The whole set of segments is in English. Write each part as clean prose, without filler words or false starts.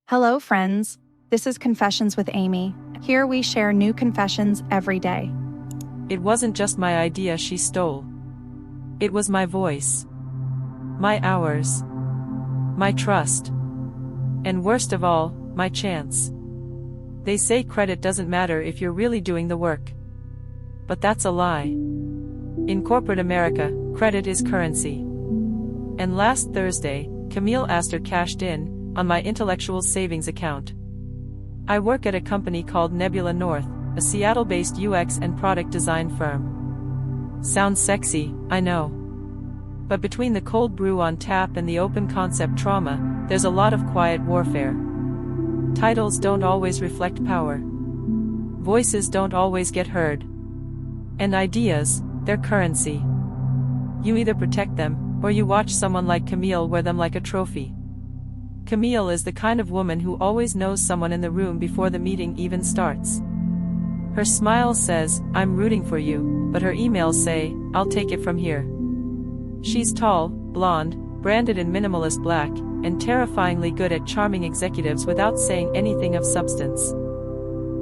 Hello, friends. This is Confessions with Amy. Here we share new confessions every day. It wasn't just my idea she stole. It was my voice, my hours, my trust, and worst of all, my chance. They say credit doesn't matter if you're really doing the work. But that's a lie. In corporate America, credit is currency. And last Thursday, Camille Astor cashed in on my intellectual savings account. I work at a company called Nebula North, a Seattle-based UX and product design firm. Sounds sexy, I know. But between the cold brew on tap and the open concept trauma, there's a lot of quiet warfare. Titles don't always reflect power. Voices don't always get heard. And ideas, they're currency. You either protect them, or you watch someone like Camille wear them like a trophy. Camille is the kind of woman who always knows someone in the room before the meeting even starts. Her smile says, "I'm rooting for you," but her emails say, "I'll take it from here." She's tall, blonde, branded in minimalist black, and terrifyingly good at charming executives without saying anything of substance.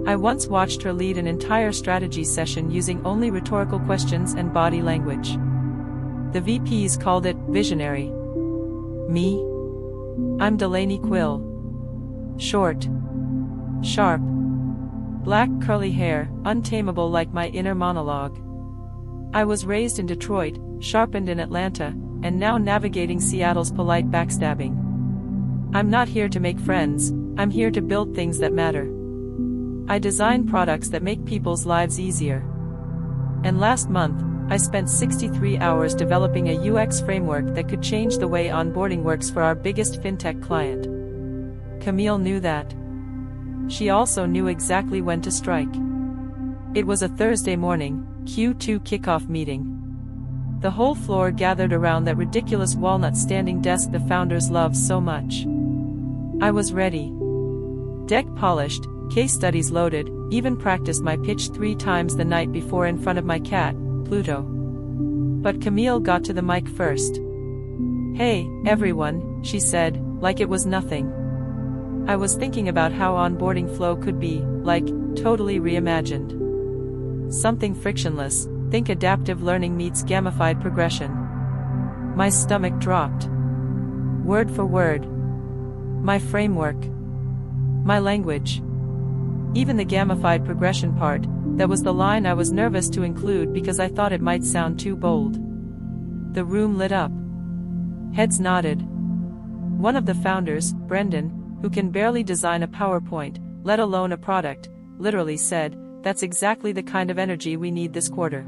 I once watched her lead an entire strategy session using only rhetorical questions and body language. The VPs called it visionary. Me? I'm Delaney Quill. Short. Sharp. Black curly hair, untamable like my inner monologue. I was raised in Detroit, sharpened in Atlanta, and now navigating Seattle's polite backstabbing. I'm not here to make friends, I'm here to build things that matter. I design products that make people's lives easier. And last month, I spent 63 hours developing a UX framework that could change the way onboarding works for our biggest fintech client. Camille knew that. She also knew exactly when to strike. It was a Thursday morning, Q2 kickoff meeting. The whole floor gathered around that ridiculous walnut standing desk the founders love so much. I was ready. Deck polished, case studies loaded, even practiced my pitch 3 times the night before in front of my cat, Pluto. But Camille got to the mic first. "Hey, everyone," she said, like it was nothing. I was thinking about how onboarding flow could be, like, totally reimagined. Something frictionless, think adaptive learning meets gamified progression. My stomach dropped. Word for word. My framework. My language. Even the gamified progression part, that was the line I was nervous to include because I thought it might sound too bold. The room lit up. Heads nodded. One of the founders, Brendan, who can barely design a PowerPoint, let alone a product, literally said, "That's exactly the kind of energy we need this quarter."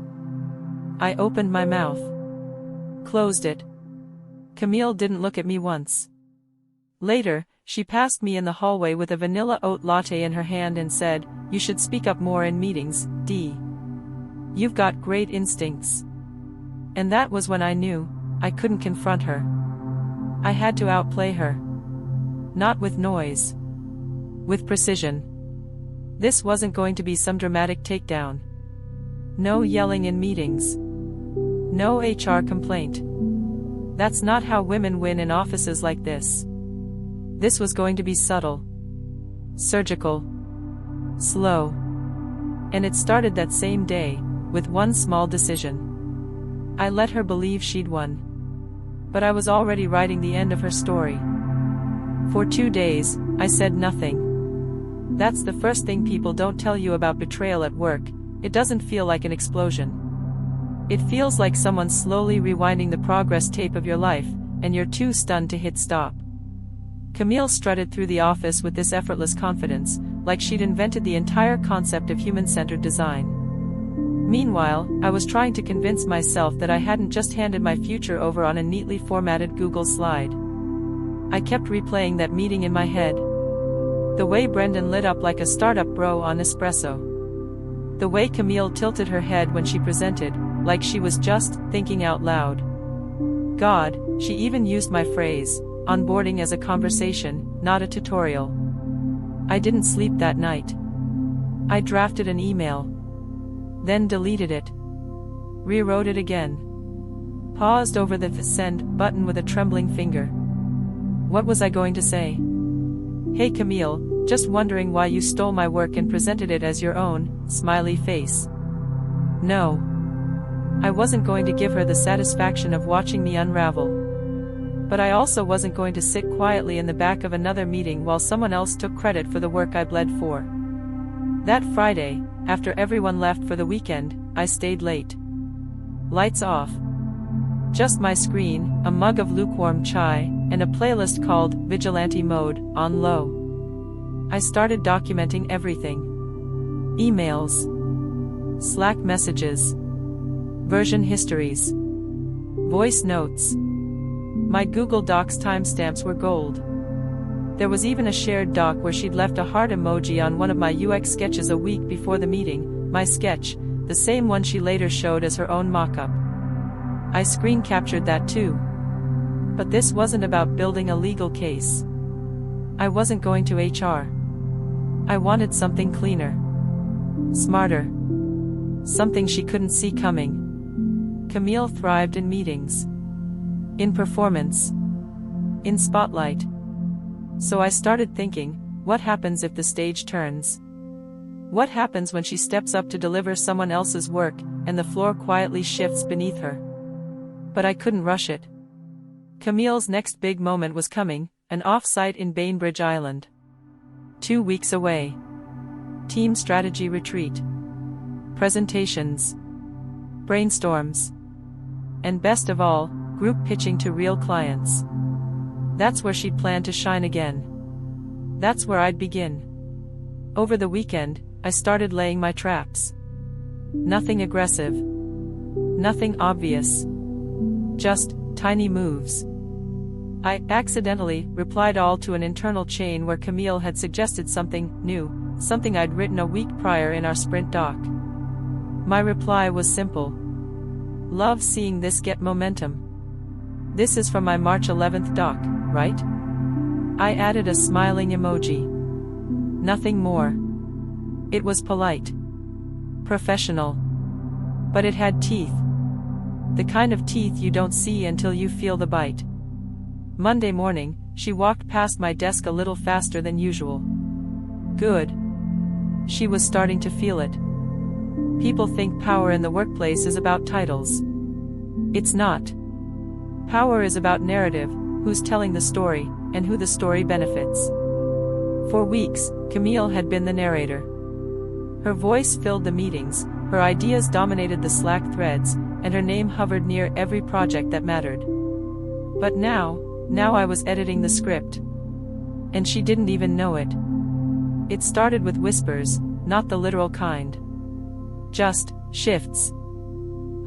I opened my mouth. Closed it. Camille didn't look at me once. Later, she passed me in the hallway with a vanilla oat latte in her hand and said, "You should speak up more in meetings, D. You've got great instincts." And that was when I knew, I couldn't confront her. I had to outplay her. Not with noise. With precision. This wasn't going to be some dramatic takedown. No yelling in meetings. No HR complaint. That's not how women win in offices like this. This was going to be subtle. Surgical. Slow. And it started that same day, with one small decision. I let her believe she'd won. But I was already writing the end of her story. For 2 days, I said nothing. That's the first thing people don't tell you about betrayal at work. It doesn't feel like an explosion. It feels like someone slowly rewinding the progress tape of your life, and you're too stunned to hit stop. Camille strutted through the office with this effortless confidence, like she'd invented the entire concept of human-centered design. Meanwhile, I was trying to convince myself that I hadn't just handed my future over on a neatly formatted Google slide. I kept replaying that meeting in my head. The way Brendan lit up like a startup bro on espresso. The way Camille tilted her head when she presented, like she was just thinking out loud. God, she even used my phrase, onboarding as a conversation, not a tutorial. I didn't sleep that night. I drafted an email. Then deleted it. Rewrote it again. Paused over the send button with a trembling finger. What was I going to say? "Hey Camille, just wondering why you stole my work and presented it as your own," smiley face. No. I wasn't going to give her the satisfaction of watching me unravel. But I also wasn't going to sit quietly in the back of another meeting while someone else took credit for the work I bled for. That Friday, after everyone left for the weekend, I stayed late. Lights off. Just my screen, a mug of lukewarm chai, and a playlist called Vigilante Mode on low. I started documenting everything. Emails, Slack messages, version histories, voice notes. My Google Docs timestamps were gold. There was even a shared doc where she'd left a heart emoji on one of my UX sketches a week before the meeting, my sketch, the same one she later showed as her own mock-up. I screen captured that too. But this wasn't about building a legal case. I wasn't going to HR. I wanted something cleaner. Smarter. Something she couldn't see coming. Camille thrived in meetings. In performance. In spotlight. So I started thinking, what happens if the stage turns? What happens when she steps up to deliver someone else's work, and the floor quietly shifts beneath her? But I couldn't rush it. Camille's next big moment was coming, an off-site in Bainbridge Island. 2 weeks away. Team strategy retreat. Presentations. Brainstorms. And best of all, group pitching to real clients. That's where she'd planned to shine again. That's where I'd begin. Over the weekend, I started laying my traps. Nothing aggressive. Nothing obvious. Just tiny moves. I accidentally replied all to an internal chain where Camille had suggested something new, something I'd written a week prior in our sprint doc. My reply was simple. Love seeing this get momentum. This is from my March 11th doc, right? I added a smiling emoji. Nothing more. It was polite. Professional. But it had teeth. The kind of teeth you don't see until you feel the bite. Monday morning, she walked past my desk a little faster than usual. Good. She was starting to feel it. People think power in the workplace is about titles. It's not. Power is about narrative, who's telling the story, and who the story benefits. For weeks, Camille had been the narrator. Her voice filled the meetings, her ideas dominated the Slack threads, and her name hovered near every project that mattered. But now I was editing the script. And she didn't even know it. It started with whispers, not the literal kind. Just shifts.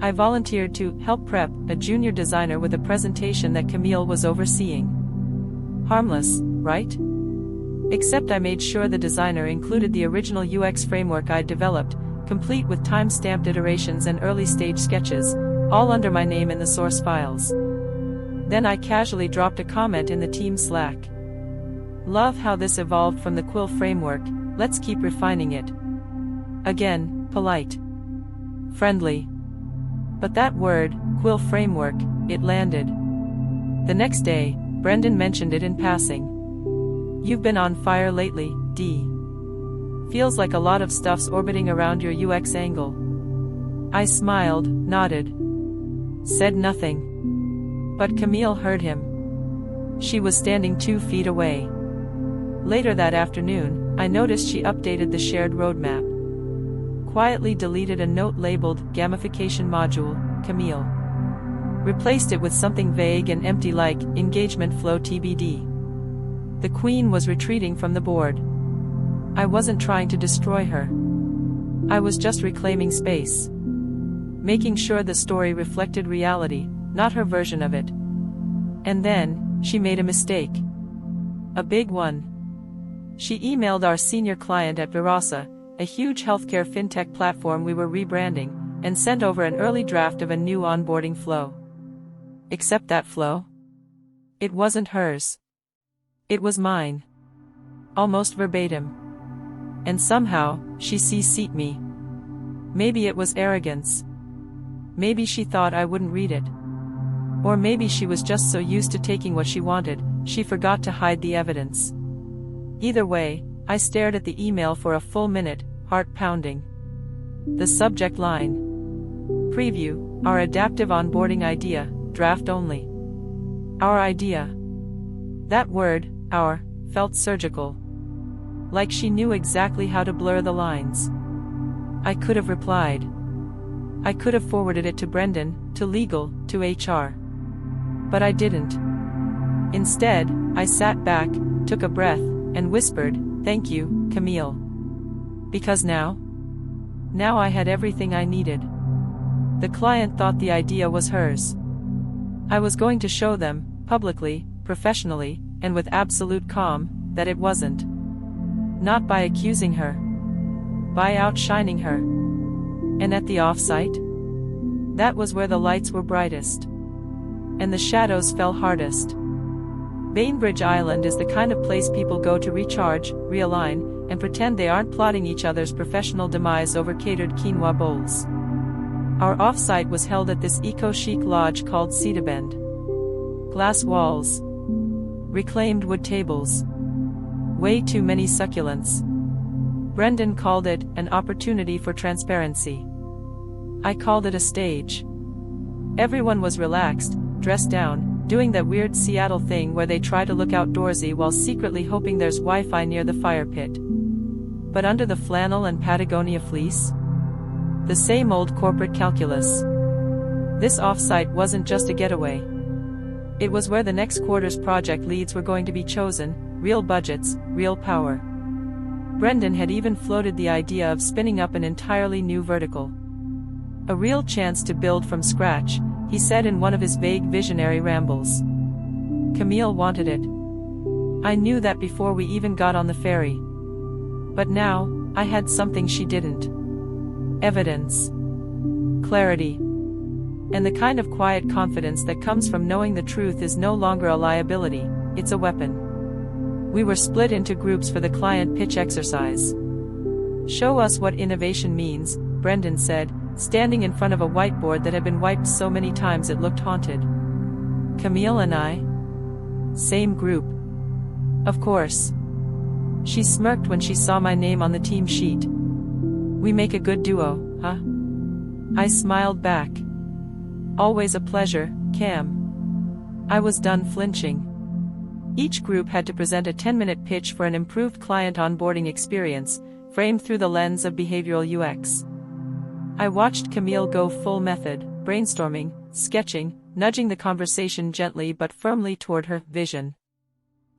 I volunteered to help prep a junior designer with a presentation that Camille was overseeing. Harmless, right? Except I made sure the designer included the original UX framework I'd developed, complete with time-stamped iterations and early-stage sketches, all under my name in the source files. Then I casually dropped a comment in the team Slack. Love how this evolved from the Quill framework, let's keep refining it. Again, polite. Friendly. But that word, Quill framework, it landed. The next day, Brendan mentioned it in passing. You've been on fire lately, D. Feels like a lot of stuff's orbiting around your UX angle. I smiled, nodded. Said nothing. But Camille heard him. She was standing 2 feet away. Later that afternoon, I noticed she updated the shared roadmap. Quietly deleted a note labeled Gamification Module, Camille. Replaced it with something vague and empty like Engagement Flow TBD. The Queen was retreating from the board. I wasn't trying to destroy her. I was just reclaiming space. Making sure the story reflected reality, not her version of it. And then, she made a mistake. A big one. She emailed our senior client at Virasa, a huge healthcare fintech platform we were rebranding, and sent over an early draft of a new onboarding flow. Except that flow? It wasn't hers. It was mine. Almost verbatim. And somehow, she CC'd me. Maybe it was arrogance. Maybe she thought I wouldn't read it. Or maybe she was just so used to taking what she wanted, she forgot to hide the evidence. Either way, I stared at the email for a full minute, heart pounding. The subject line: Preview, our adaptive onboarding idea, draft only. Our idea. That word, our, felt surgical. Like she knew exactly how to blur the lines. I could have replied. I could have forwarded it to Brendan, to legal, to HR. But I didn't. Instead, I sat back, took a breath, and whispered, "Thank you, Camille." Because now I had everything I needed. The client thought the idea was hers. I was going to show them, publicly, professionally, and with absolute calm, that it wasn't. Not by accusing her. By outshining her. And at the offsite? That was where the lights were brightest. And the shadows fell hardest. Bainbridge Island is the kind of place people go to recharge, realign, and pretend they aren't plotting each other's professional demise over catered quinoa bowls. Our offsite was held at this eco-chic lodge called Cedarбend. Glass walls. Reclaimed wood tables. Way too many succulents. Brendan called it an opportunity for transparency. I called it a stage. Everyone was relaxed, dressed down, doing that weird Seattle thing where they try to look outdoorsy while secretly hoping there's Wi-Fi near the fire pit. But under the flannel and Patagonia fleece? The same old corporate calculus. This offsite wasn't just a getaway. It was where the next quarter's project leads were going to be chosen, real budgets, real power. Brendan had even floated the idea of spinning up an entirely new vertical. A real chance to build from scratch, he said in one of his vague visionary rambles. Camille wanted it. I knew that before we even got on the ferry. But now, I had something she didn't. Evidence. Clarity. And the kind of quiet confidence that comes from knowing the truth is no longer a liability, it's a weapon. We were split into groups for the client pitch exercise. Show us what innovation means, Brendan said, standing in front of a whiteboard that had been wiped so many times it looked haunted. Camille and I? Same group. Of course. She smirked when she saw my name on the team sheet. We make a good duo, huh? I smiled back. Always a pleasure, Cam. I was done flinching. Each group had to present a 10-minute pitch for an improved client onboarding experience, framed through the lens of behavioral UX. I watched Camille go full method, brainstorming, sketching, nudging the conversation gently but firmly toward her vision.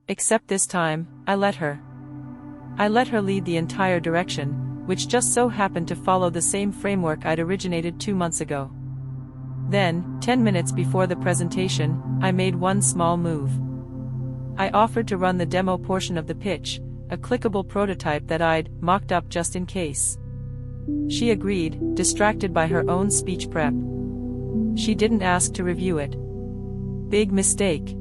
Except this time, I let her. I let her lead the entire direction, which just so happened to follow the same framework I'd originated 2 months ago. Then, 10 minutes before the presentation, I made one small move. I offered to run the demo portion of the pitch, a clickable prototype that I'd mocked up just in case. She agreed, distracted by her own speech prep. She didn't ask to review it. Big mistake.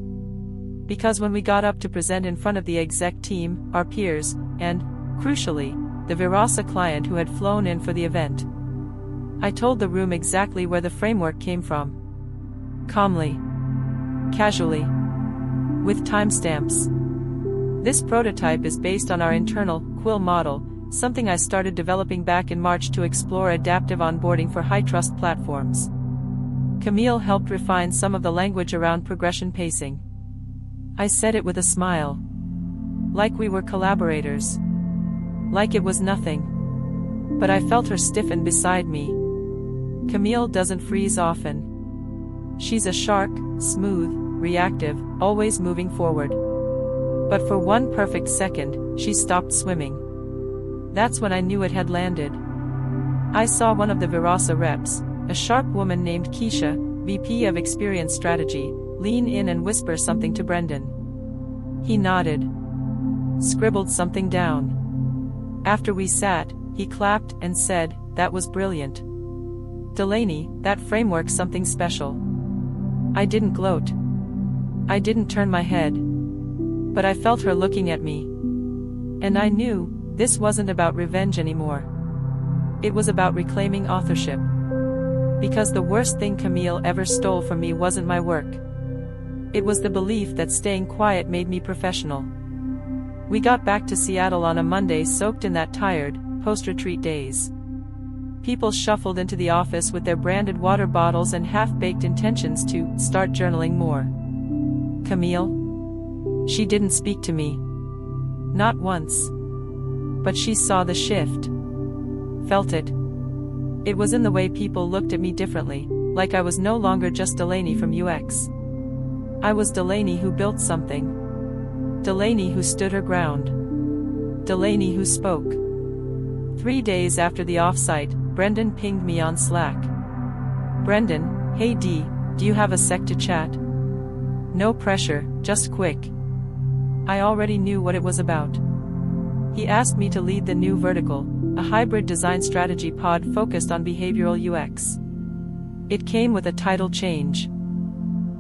Because when we got up to present in front of the exec team, our peers, and, crucially, the Virasa client who had flown in for the event, I told the room exactly where the framework came from. Calmly. Casually. With timestamps. This prototype is based on our internal, Quill model, something I started developing back in March to explore adaptive onboarding for high-trust platforms. Camille helped refine some of the language around progression pacing. I said it with a smile. Like we were collaborators. Like it was nothing. But I felt her stiffen beside me. Camille doesn't freeze often. She's a shark, smooth, reactive, always moving forward. But for one perfect second, she stopped swimming. That's when I knew it had landed. I saw one of the Virasa reps, a sharp woman named Keisha, VP of Experience Strategy, lean in and whisper something to Brendan. He nodded. Scribbled something down. After we sat, he clapped and said, "That was brilliant. Delaney, that framework's something special." I didn't gloat. I didn't turn my head. But I felt her looking at me. And I knew, this wasn't about revenge anymore. It was about reclaiming authorship. Because the worst thing Camille ever stole from me wasn't my work. It was the belief that staying quiet made me professional. We got back to Seattle on a Monday soaked in that tired, post-retreat days. People shuffled into the office with their branded water bottles and half-baked intentions to start journaling more. Camille? She didn't speak to me. Not once. But she saw the shift. Felt it. It was in the way people looked at me differently, like I was no longer just Delaney from UX. I was Delaney who built something. Delaney who stood her ground. Delaney who spoke. 3 days after the offsite, Brendan pinged me on Slack. Brendan, hey D, do you have a sec to chat? No pressure, just quick. I already knew what it was about. He asked me to lead the new vertical, a hybrid design strategy pod focused on behavioral UX. It came with a title change.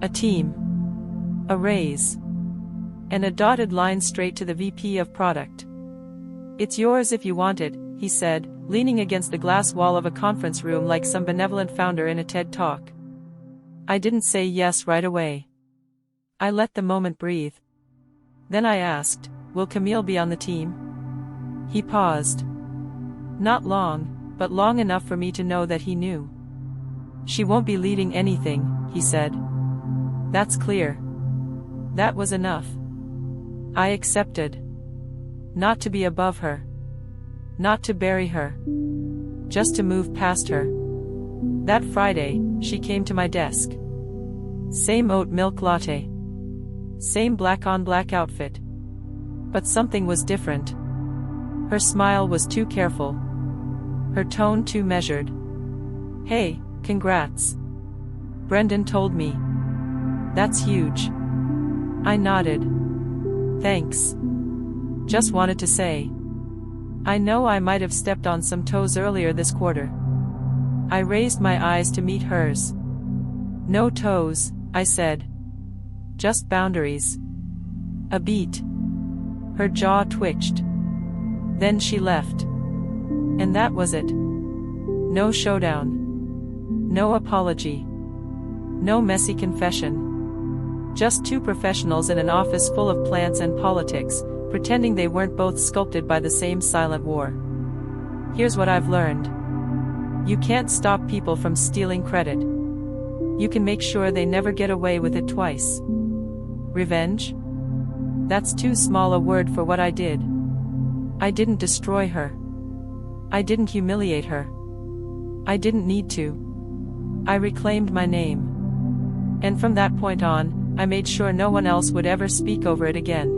A team. A raise. And a dotted line straight to the VP of product. It's yours if you want it, he said, leaning against the glass wall of a conference room like some benevolent founder in a TED Talk. I didn't say yes right away. I let the moment breathe. Then I asked, will Camille be on the team? He paused. Not long, but long enough for me to know that he knew. She won't be leading anything, he said. That's clear. That was enough. I accepted. Not to be above her. Not to bury her. Just to move past her. That Friday, she came to my desk. Same oat milk latte. Same black-on-black outfit. But something was different. Her smile was too careful. Her tone too measured. Hey, congrats. Brendan told me. That's huge. I nodded. Thanks. Just wanted to say. I know I might have stepped on some toes earlier this quarter. I raised my eyes to meet hers. No toes, I said. Just boundaries. A beat. Her jaw twitched. Then she left. And that was it. No showdown. No apology. No messy confession. Just two professionals in an office full of plants and politics, pretending they weren't both sculpted by the same silent war. Here's what I've learned. You can't stop people from stealing credit. You can make sure they never get away with it twice. Revenge? That's too small a word for what I did. I didn't destroy her. I didn't humiliate her. I didn't need to. I reclaimed my name. And from that point on, I made sure no one else would ever speak over it again.